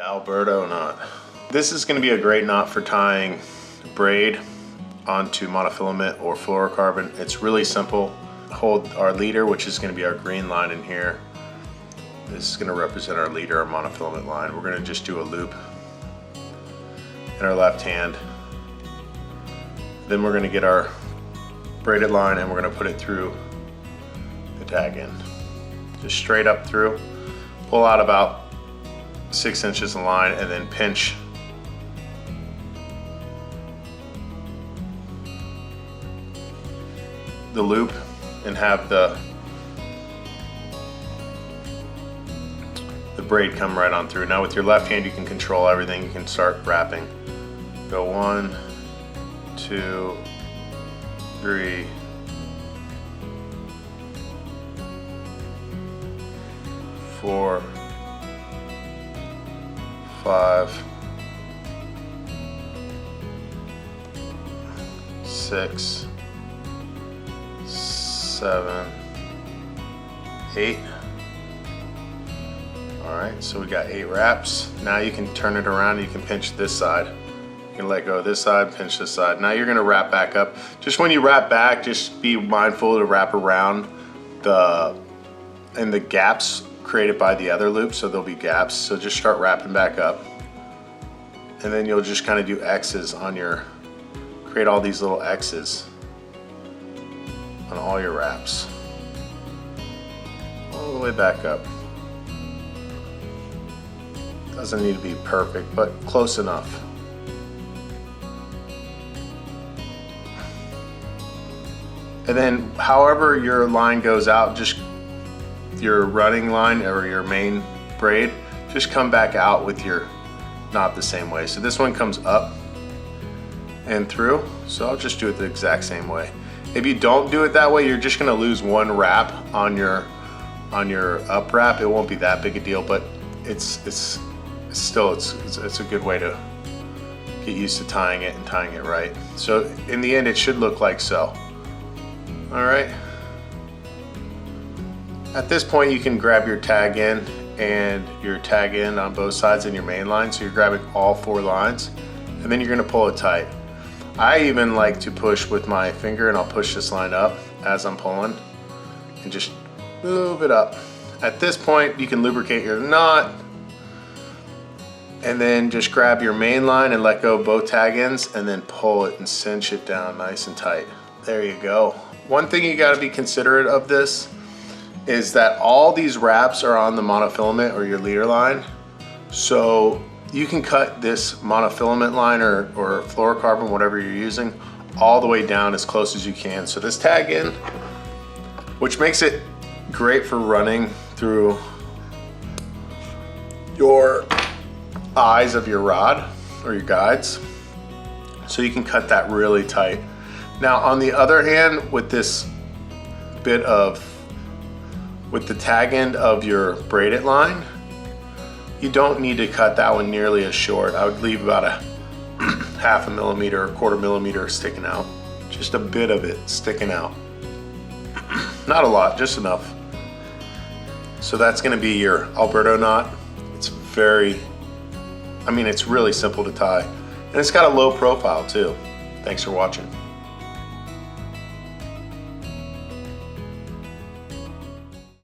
Alberto knot. This is going to be a great knot for tying braid onto monofilament or fluorocarbon. It's really simple. Hold our leader, which is going to be our green line in here. This is going to represent our leader, our monofilament line. We're going to just do a loop in our left hand. Then we're going to get our braided line and we're going to put it through the tag end. Just straight up through. Pull out about 6 inches of line and then pinch the loop and have the braid come right on through. Now with your left hand you can control everything. You can start wrapping. Go 1, 2, 3, 4, 5, 6, 7, 8. All right, so we got 8 wraps. Now you can turn it around and you can pinch this side. You can let go of this side, pinch this side. Now you're gonna wrap back up. Just when you wrap back, just be mindful to wrap around the gaps created by the other loop, so there'll be gaps. So just start wrapping back up. And then you'll just kind of do X's on create all these little X's on all your wraps. All the way back up. Doesn't need to be perfect, but close enough. And then however your line goes out, just your running line or your main braid, just come back out with your knot the same way. So this one comes up and through, so I'll just do it the exact same way. If you don't do it that way, you're just gonna lose one wrap on your up wrap. It won't be that big a deal, but it's still a good way to get used to tying it and tying it right. So in the end, it should look like so. All right. At this point, you can grab your tag end and your tag end on both sides and your main line. So you're grabbing all 4 lines, and then you're gonna pull it tight. I even like to push with my finger, and I'll push this line up as I'm pulling and just move it up. At this point, you can lubricate your knot and then just grab your main line and let go of both tag ends and then pull it and cinch it down nice and tight. There you go. One thing you gotta be considerate of this is that all these wraps are on the monofilament or your leader line. So you can cut this monofilament line or fluorocarbon, whatever you're using, all the way down as close as you can. So this tag end, which makes it great for running through your eyes of your rod or your guides. So you can cut that really tight. Now on the other hand, with this with the tag end of your braided line, you don't need to cut that one nearly as short. I would leave about a 1/2 millimeter or 1/4 millimeter sticking out. Just a bit of it sticking out. Not a lot, just enough. So that's gonna be your Alberto knot. It's it's really simple to tie. And it's got a low profile too. Thanks for watching.